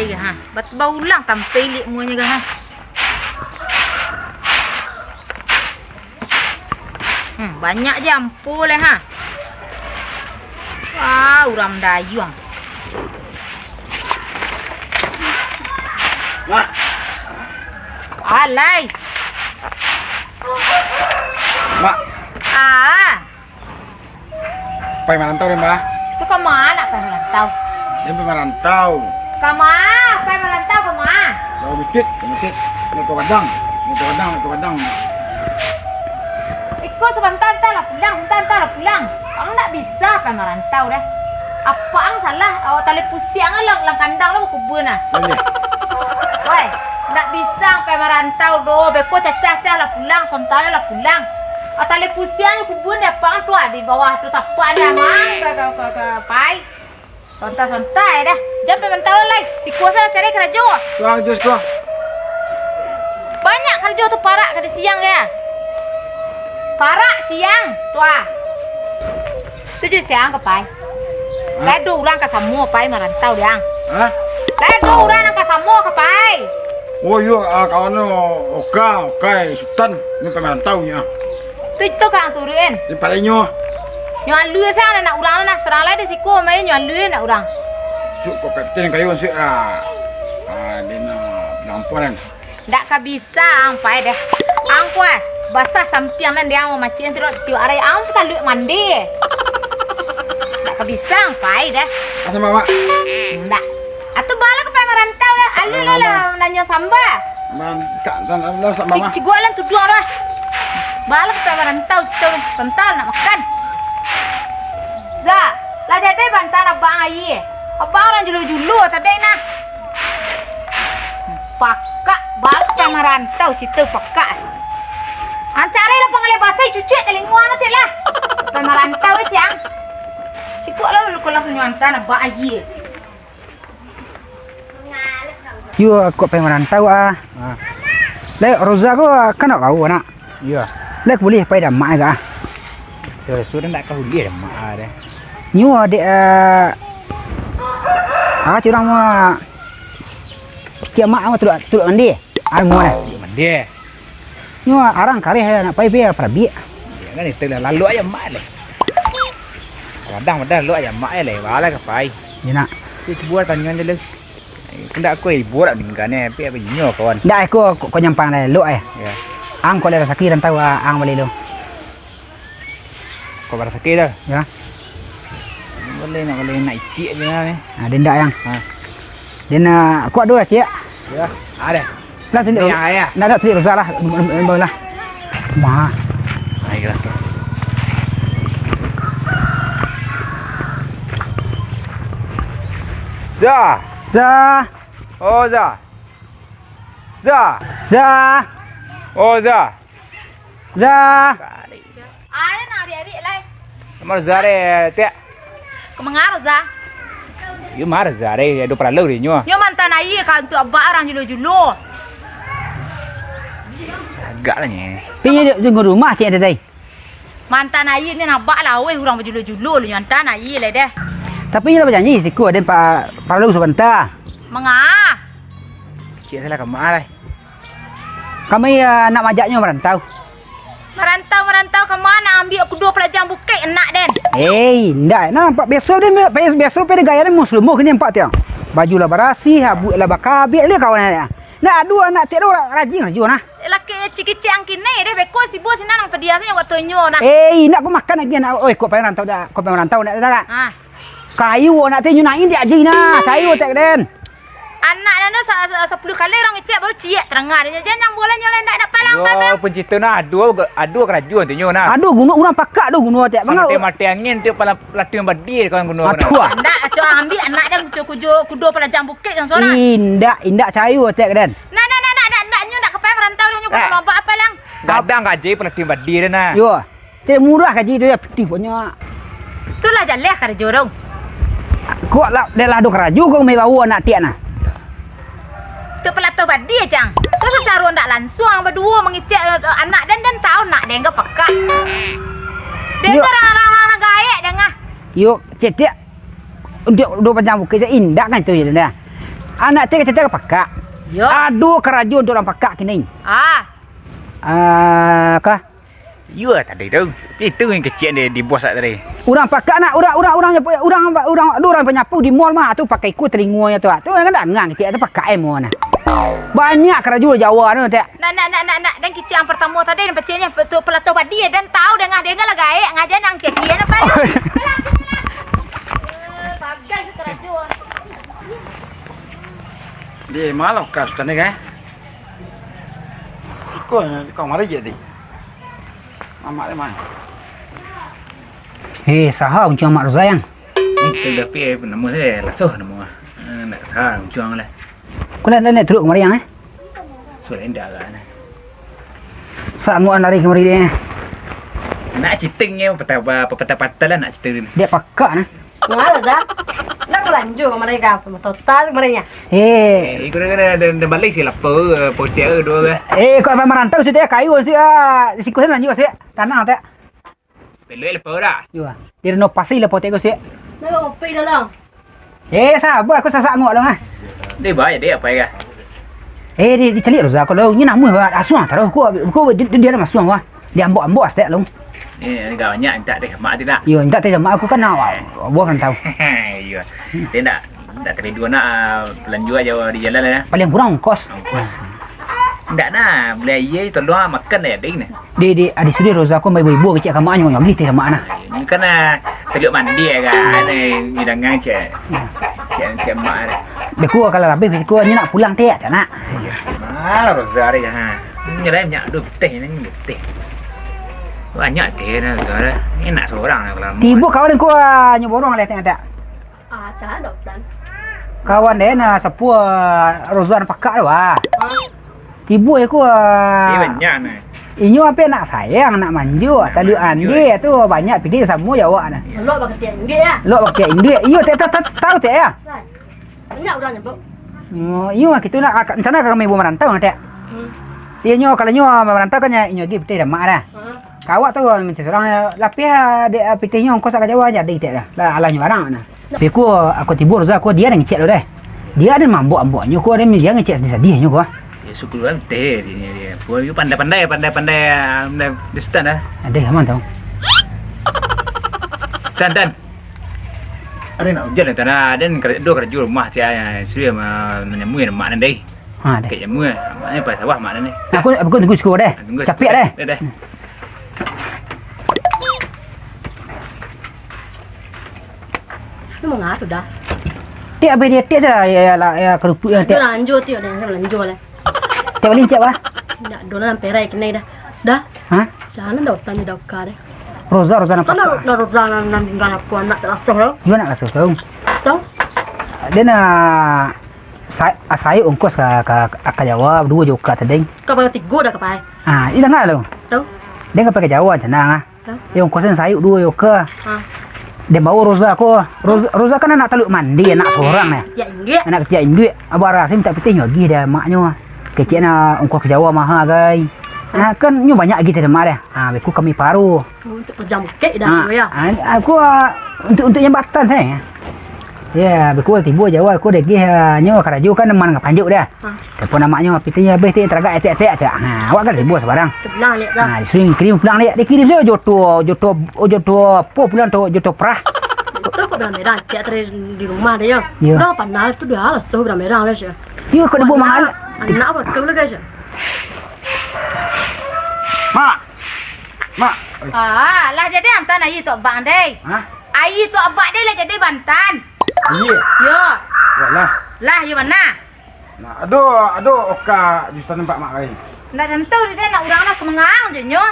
deh ha. Bat baulang tampil muanya ga ha. Banyak jampu leh ha. Wah, uram dayung. Mak. Alai. Mak, pai merantau deh, Mbak. Itu ke mana pai merantau? Dia pai merantau. Ke mana? Pai merantau ke mana? Mau masjid. Mau ke Padang. Ikut sebentar lah pulang. Ang nak bisa pai merantau dah. Apa ang salah? Awak tali pusiang lang kandang lah kubun ah. Woi, nak bisa pai merantau do. Beko cacah lah pulang, sontal lah pulang. Tali pusiang kubun ya pang tu di bawah tu tapak dah mang ke pai. Sontai dah. Jangan pai merantau lagi. Si kuasa cari kerja. Tuang jus tuang. Banyak kerja tu parak kada siang ya. Parak siang tua. Tujuh siang ke pai. Ledo orang ke Samoa pai merantau dia. Hah? Ledo orang ke Samoa ke pai. Oh iya, kawan Oka, Sultan, ni pai merantau nya. Tu kang turun. Di palinyo. Nyuan lu sana nak orang nak serang lai di siku mai nyuan lu nak orang. Suk ko kapten kayo si dina lampuan. Ndak ka bisa ang pai deh. Ang kuah basah sampiang dan dia mau macin terus tiu arai ang kita lu mandi. Ndak ka bisa ang pai deh. Asa mama? Ndak. Atuh bala ke pai merantau dah. Alu lah nanya samba. Man tak dan sa mama. Cigualan tu dua dah. Bala ke pai merantau pental nak makan. Za, lah jadi bantan abang ayi. Abang orang julu tadi nah. Pakak bal sama rantau situ pakak. Ancare lah panggil bahasa cuci telinguan nanti lah. Sama rantau itu yang. Siku lah lu kalau penyuantan abang ayi. Yo aku pengen merantau Lek Roza ko kana kau nak. Iya. Lek boleh pai dah mak ga. Sudah nak kau dia mak dah. Nyu ada curang mah kia mak mah tu mandi. Ar mo dah. Mandi. Nyu arang kali nak pai be prabi. Ya kan itu lalu aja mak le. Kadang lu aja mak le, bala ke pai. Ni nak. Itu buat tangan dia le. Kendak aku ibu dak dingane pe nyo kawan. Dah aku nyampang le lu Ya. Ang ko le sakit rantau ang balik lu. Kau pada sakit dah. Ya. Boleh nak icik je lah ni. Denda yang. Dan kuat dua cik. Ya, ada. Lah tunjuk. Yang ayah. Nak tunjuk Roza lah. Boleh. Ma. Baiklah. Za. Oh Za. Oh Za. Ayah nak adik-adik lah. Mar Zare tiak. Kemengar Za. You mar Zare do para lu ni nyo. Nyo mantan ayi kan tu abang orang julu. Agak lah ni. Pergi tunggu rumah cik ada tadi. Mantan ayi ni nabak lah weh orang berjulu-julu lu mantan ayi lah deh. Tapi dia berjanji siku ada para lu sebentar. Mengah. Cik salah ke mak lah. Kami nak majaknya merantau. Merantau ke mana ambil kedua pelajar bukit enak den. Ndak nampak biasa dia biasa pada gaya dia muslim kini nampak tiang. Baju lah barasi, habuk lah bakabik dia kawan dia. Nak dua nak tiada orang rajin lah jual nah. Laki kecil angkin ni deh bekos tiba sini nang pediasnya waktu nyo nah. Nak aku makan lagi nak. Oi, kau pengen rantau dah. Kau pengen rantau nak tak? Kayu nak tu nyunain dia aja nah. Kayu tak den. Anak nana 10 kali orang ngecek baru ciek terengah dia jangan boleh nyoleh ndak palang Yo pencipta na adu kerajuan tu nyo na. Aduh gunung orang pakak dah gunung tak. Mati angin tu pala latih badi kawan gunung. Ndak aco ambil anak dia kudo pelajar bukit yang seorang. Indak cayu tak den. Nak nyo nak kepai merantau nyo lomba apa lang. Gadang gaji pelatih badi dia na. Yo. Te murah gaji dia putih punya. Itulah jaleh kerja dong. Kuat lah dia lah do keraju kau mai bawa anak tiak nah. Tu pelatih badi jang. Tu secara ndak langsung berdua mengicek anak dan tahu nak dengga pekak. Dengga orang gaek dengah. Yo, cek tiak. Untuk do panjang bukit indak kan tu je dah. Anak teh cerita ke pakak. Yo. Aduh kerajaan tu orang pakak kini. Kah? Ya tadi tu. Itu yang kecil dia di bos tadi. Orang pakak nak orang penyapu di mall mah tu pakai ikut telingunya tu. Tu kan dah ngang kecil tu pakak emo nah. Banyak kerajaan Jawa tu tak. Nak dan kecil yang pertama tadi dan pecahnya betul pelatau dia dan tahu dengar lah gaek ngajar nang kia apa. Bagai kerajaan. Dia malah kas kan kan? Kau mana je di? Amak mana? Saha uncang mak Rozayang. Itu tapi nama saya lasuh nama. Nak tahu cuang lah. Kau nak teruk kemari yang Sudah indah kan. Sama nari kemari dia. Nak citingnya patah lah nak citing. Dia pakak nah. Ngala dah. Nak lanjut mereka total mereka. Ikut ada balik sih lapar potier dua ke. Kau apa merantau sih dia kayu sih si kau lanjut sih tanah tak. Belum lapar dah. Yo. Dia no pasti lah potier sih. Nak ngopi dah lah. Sabar aku sasak ngok lah. Dia bayar dia apa ya? Dia celik Roza kalau ni nak mu asuang taruh aku dia nak asuang wah. Dia ambok astek long. Ni banyak tak deh mak tidak. Yo, tak tahu mak aku kan awak. Buat kan tahu. Iya. Dia tak terlalu dua nak pelanju aja di jalan lah. Paling kurang kos. Tak nak beli air tolong makan dah ding ni. Di adik sudi Roza aku mai ibu kecil kamu anyo lagi teh mak nah. Ni kan terlalu mandi kan. Ni dangang cek. Cek mak ni. Beku kalau habis beku ni nak pulang teh tak nak. Malah Rozari ha. Ni dah banyak dua teh ni teh. Banyak teh dah Rozari. Enak seorang kalau. Tibu kawan aku nyoborong leh tengah tak. Cara dok dan. Kawan dia na sepuh Rozan pakak dah. Tibu aku Dia banyak ni. inyo apa nak sayang nak manju tali ande tu banyak pilih semua Jawa nah. Lo bagi tiền ghê à? Lo pakai India. Iyo tahu tak ya? Banyak udah nyebut. Iyo kita nak sana kami ibu merantau tak. Dia nyo kalau nyo merantau kan inyo gi pilih mak dah. Kawak tu macam seorang lapih dia pilihnya ongkos kat Jawa aja dik tak lah alanya barang nah. Beku aku tibur za aku dia ngecek lo deh. Dia ada mambok-ambok nyo ko dia ngecek sedih nyo ko. Ya syukur kan teh dia. Puan you pandai di sultan dah. Ada aman tahu. Dan. Ada nak hujan tanah dan dua kerja rumah saya sudah menyemui mak nanti. Ha dah. Kayak nyemui maknya pas sawah mak ni. Aku tunggu sekolah deh. Capek deh. Dah. Nó mau ngã sudah. Tiap dia tiap ya kerupuk ya Dia tiap. lanjut dia lanjut lah. Tiap balik tiap ah. Dah dona perai kena dah. Dah. Ha? Sana dah tanya dah kare. Roza nampak. Kalau dah Rozan nang puan nak asal lo. Dia nak kasih tahu. Tahu? Dia nak saya ongkos ke Jawa dua juga tadi. Kau pakai tiga dah kepai. Ah, ini dengar lo. Tahu? Dia ke pakai Jawa senang ah. Tahu? Dia ongkosan saya dua juga. Dia bawa Roza aku. Roza kan anak teluk mandi anak seorang ni. Ya ingat. Anak kecil duit. Abang rasa minta pitih lagi dia maknya. Kecil nak ongkos ke Jawa mahal guys. Kan nyu banyak gitu dah mak dia. Beku kami paru. Untuk pejam kek dah ya. Aku untuk jambatan saya. Ya, beku tibu Jawa aku dah gih nyu keraju kan man panjuk dia. Apa namanya pitihnya habis dia teragak etek-etek aja. Awak kan ribu sebarang. Sebelah lihat dah. Sering kirim pulang dia kirim dia joto po pulang tu joto perah. Itu kok dah merah. Cik tadi di rumah dia. Ya. Dah pandai tu dia lah so dah merah lah sih. Yo kau debu mahal. Anak apa kau lagi sih? Mak. Lah jadi Bantan ayi tu abang deh. Ayi tu abang deh lah jadi Bantan. Iya. Yo. Walah. Lah you mana? Nah, aduh oka di tempat mak lain. Nak tentu dia nak orang lah kemengang je nyo.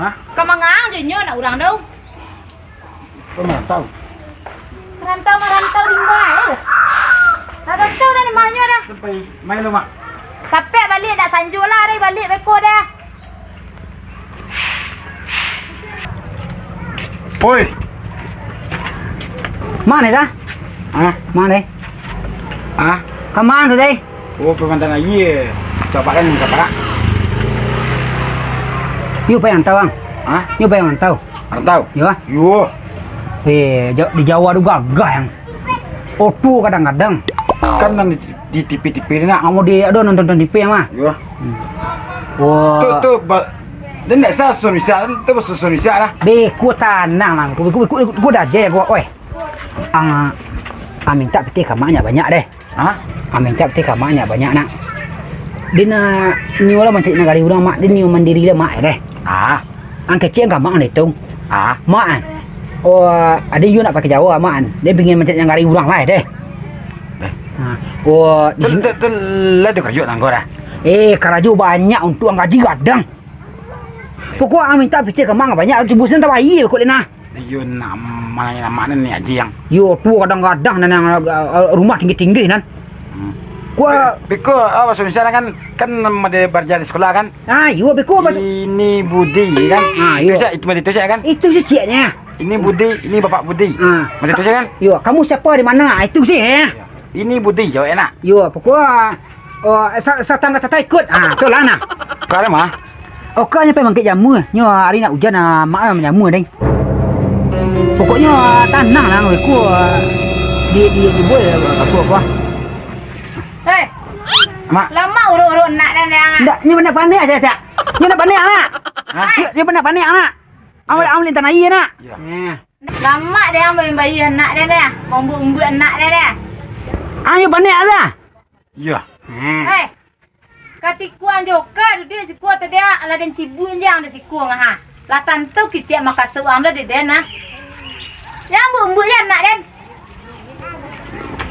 Hah? Kemengang je nyo nak orang đâu. Kau mana tahu? Merantau limbai eh. Nak tentu dah namanya dah. Sampai main lu mak. Sampai balik nak sanjul lah dah balik beko dah. Oi. Mana dah? Mana? Kemana tadi? Oh, pemandangan iya. Coba kan parak. You pengen tahu bang? You pengen tahu? Tahu? Ya. Yo. Di Jawa tu gagah yang. Otu kadang-kadang. Kan di TV-TV ni nak. Kamu di ada nonton TV mah. Yo. Wah. Tu dan nak sa Indonesia tu bahasa Indonesia lah. Be ku tanang lah. Ku dah je ku oi. Minta peti kamarnya banyak deh. Ha? Minta peti kamarnya banyak nak. Dina niu lah menteri negara urang mak, dia niu mandiri lah mak deh. Ang kecil kamak ni tung. Mak an. Oh, ada you nak pakai Jawa mak an. Dia pengin menteri negara urang lah deh. Oh, Tu lah tu kerja nang dah. Keraju banyak untuk ang gaji gadang. Pokok ang minta peti kamar banyak, tibusnya tak bayi kok dina. You nama mana ni aji yang. Yo tu kadang-kadang nang rumah tinggi-tinggi nan. Gua Biko bahasa Indonesia kan ada berjalan sekolah kan. yo beko Ini Budi kan. Yo. Itu mesti tu kan. itu sih ciknya. Ini Budi, ini Bapak Budi. Mesti tu kan. Yo, kamu siapa di mana? Itu sih Ini Budi jauh enak. Yo, pokok satangga sata ikut. Tu lah nah. Sekarang mah. Okanya pe mangkit jamu. Nyo hari nak hujan mak menjamu ding. Pokoknya tanang lah aku di boy aku. Hei, Mak. lama urut-urut nak dan yang. Ndak, ni benar pandai aja tak. Ni benar pandai anak. Ni benar pandai anak. Awal lintan air nak. Ya. Lama dia yang bayi anak dia dah. Membu anak dia dah. Ayo pandai aja. Ya. Hei, katikuan joka dia si kuat dia ala den cibun jang dia si kuang ha. La tantu kicik maka seuang dia den nah. Yang membu ya anak den.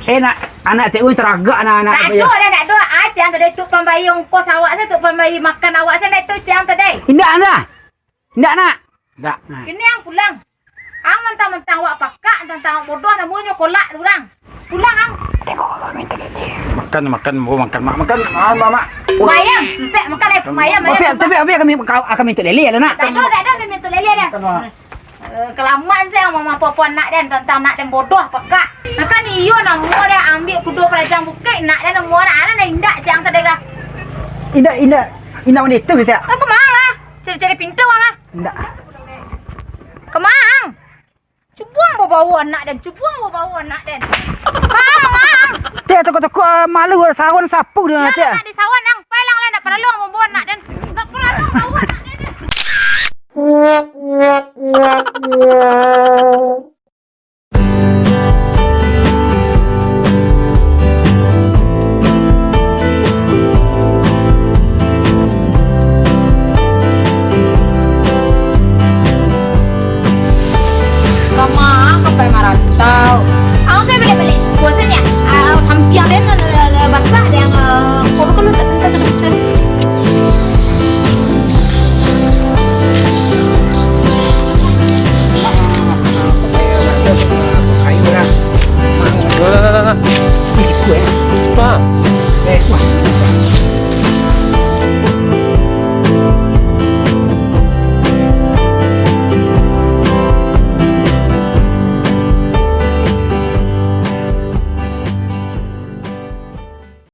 Nak anak teh teragak anak. Nak do ajang tadi tu pembayung kos awak saya tu pembayi makan awak saya nak tu jang tadi. Indak anda. Indak nak. Tak. Kini yang pulang. Ang mentang-mentang awak pakak tentang bodoh namanya kolak durang. Pulang ang. Makan makan mak. Mayam, sampai makan ai mayam. Tapi kami minta lele lah nak. Tak ada memang tu lele dia. Kelamaan saya mama puan nak dan tentang nak dan bodoh pakak. Kan iyo nak mua dia ambil kudo pelajang bukit nak dan mua nak ana indak jang tadi ka. Indak wanita tu tak. Kemang lah. Cari pintu ah. Indak. Kemang. Cubuang bawa anak dan Kemang. Dia toko malu sawan sapu dia Ya nanti. nak di sawan ang. Pelang lah nak perlu bawa anak dan. Tak perlu bawa anak dan.